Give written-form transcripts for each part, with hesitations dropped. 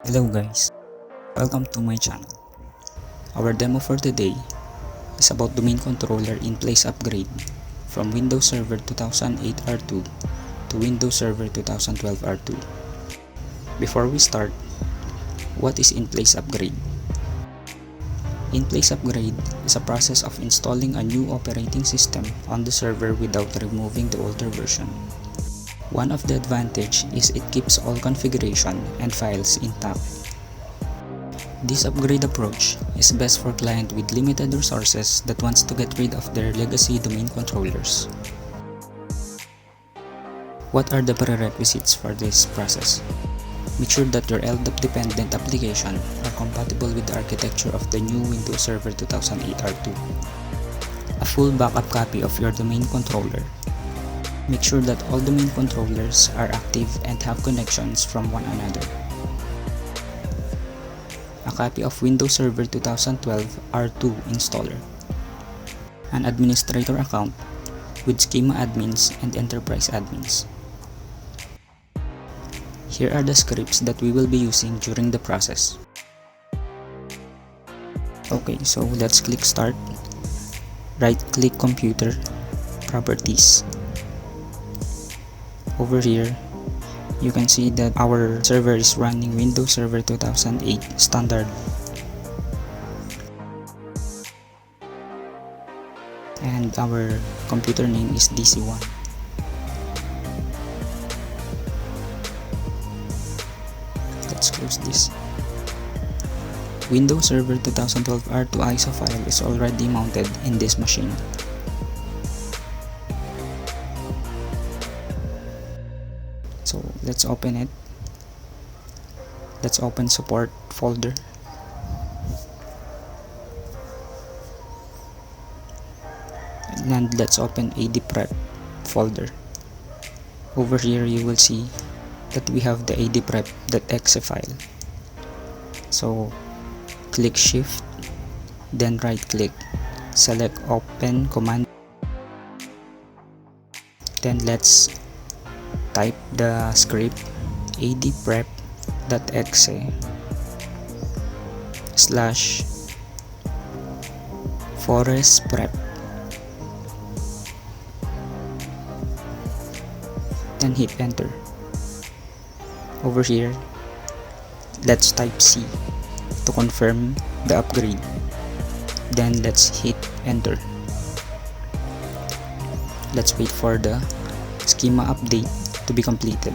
Hello guys, welcome to my channel. Our demo for today is about domain controller InPlace upgrade from Windows Server 2008 R2 to Windows Server 2012 R2. Before we start, what is InPlace upgrade? InPlace upgrade is a process of installing a new operating system on the server without removing the older version. One of the advantages is it keeps all configuration and files intact. This upgrade approach is best for clients with limited resources that wants to get rid of their legacy domain controllers. What are the prerequisites for this process? Make sure that your LDAP dependent application are compatible with the architecture of the new Windows Server 2008 R2. A full backup copy of your domain controller. Make sure that all domain controllers are active and have connections from one another. A copy of Windows Server 2012 R2 installer. An administrator account with Schema admins and enterprise admins. Here are the scripts that we will be using during the process. Okay, so let's click Start. Right-click Computer, Properties. Over here, you can see that our server is running Windows Server 2008 standard. And our computer name is DC1. Let's close this. Windows Server 2012 R2 ISO file is already mounted in this machine. So let's open it. Let's open support folder. And let's open adprep folder. Over here you will see that we have the adprep.exe file. So click shift, then right click, select open command, then let's type the script adprep.exe /forestprep, then hit enter. Over here, let's type C to confirm the upgrade, then let's hit enter. Let's wait for the schema update to be completed.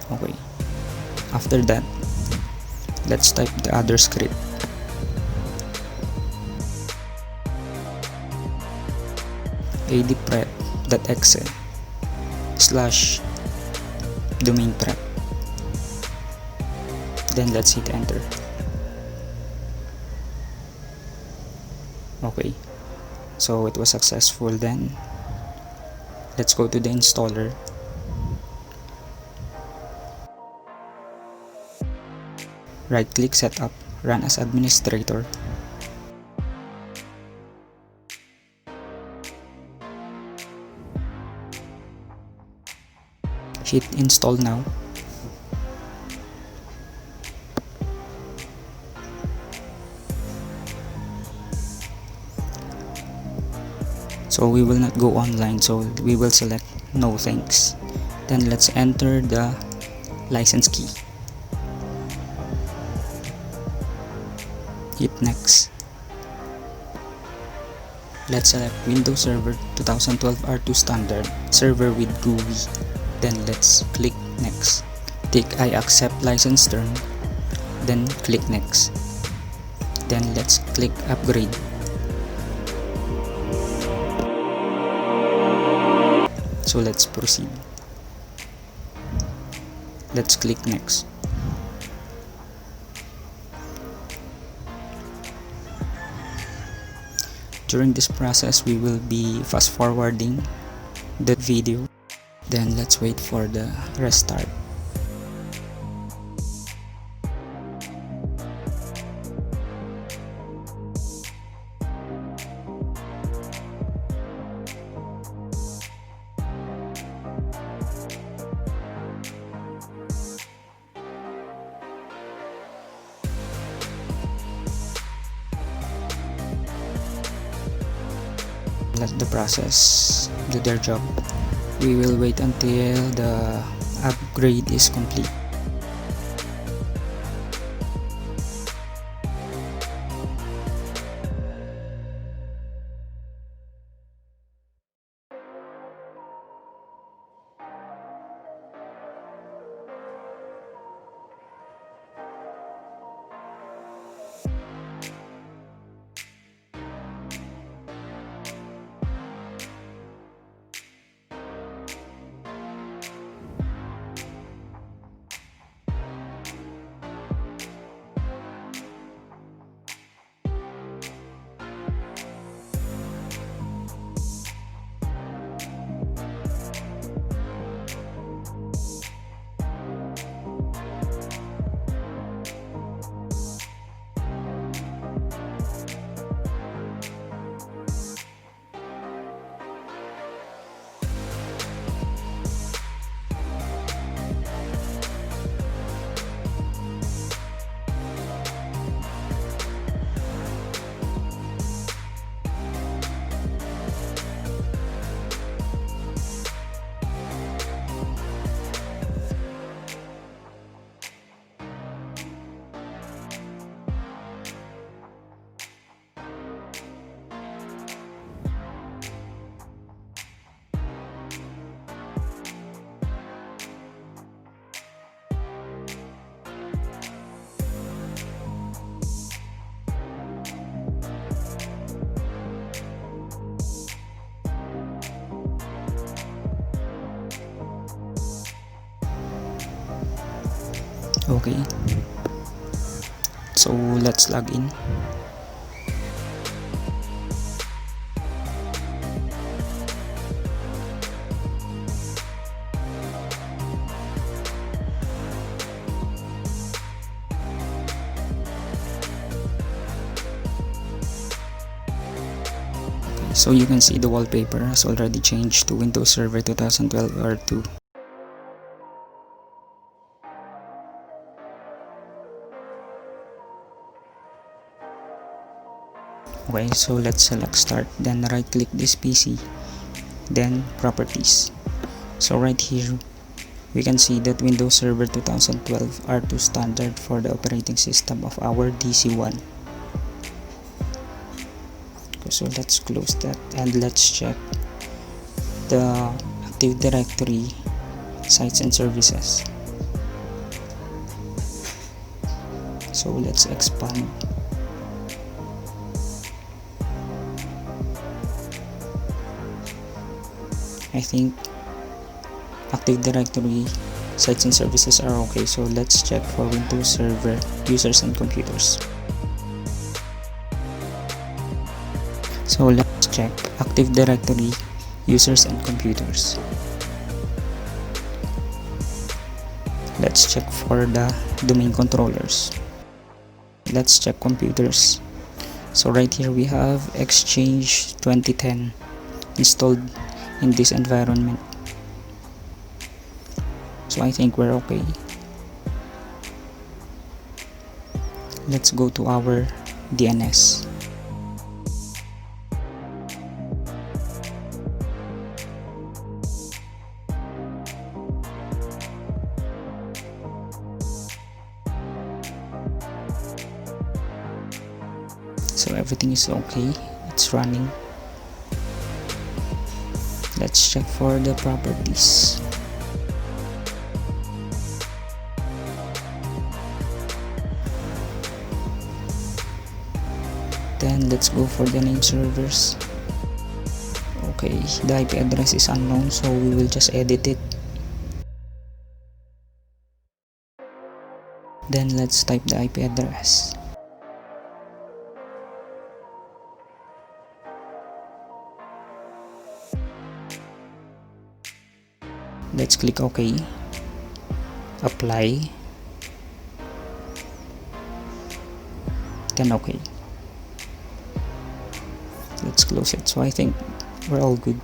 Okay, after that, let's type the other script. adprep.exe /domainprep, then let's hit enter. Okay, so it was successful. Then let's go to the installer. Right click setup, run as administrator. Hit install now. So we will not go online, so we will select no thanks. Then let's enter the license key. Hit next. Let's select Windows Server 2012 R2 standard server with GUI. Then let's click next. Tick I accept license term, then click next. Then let's click upgrade. So let's proceed. Let's click next. During this process, we will be fast forwarding the video. Then let's wait for the restart. Let the process do their job. We will wait until the upgrade is complete. Okay, so let's log in. So you can see the wallpaper has already changed to Windows Server 2012 R2. Okay, so let's select start, then right click this PC, then properties. So right here we can see that Windows Server 2012 R2 standard for the operating system of our DC1. So let's close that and let's check the Active Directory sites and services. So let's expand. I think Active Directory sites and services are okay, so let's check for Windows Server users and computers. So let's check Active Directory users and computers. Let's check for the domain controllers. Let's check computers. So right here we have Exchange 2010 installed in this environment. So I think we're okay. Let's go to our DNS. So everything is okay, it's running. Let's check for the properties. Then let's go for the name servers. Okay, the IP address is unknown, so we will just edit it. Then let's type the IP address. Let's click OK. Apply. Then OK. Let's close it. So I think we're all good.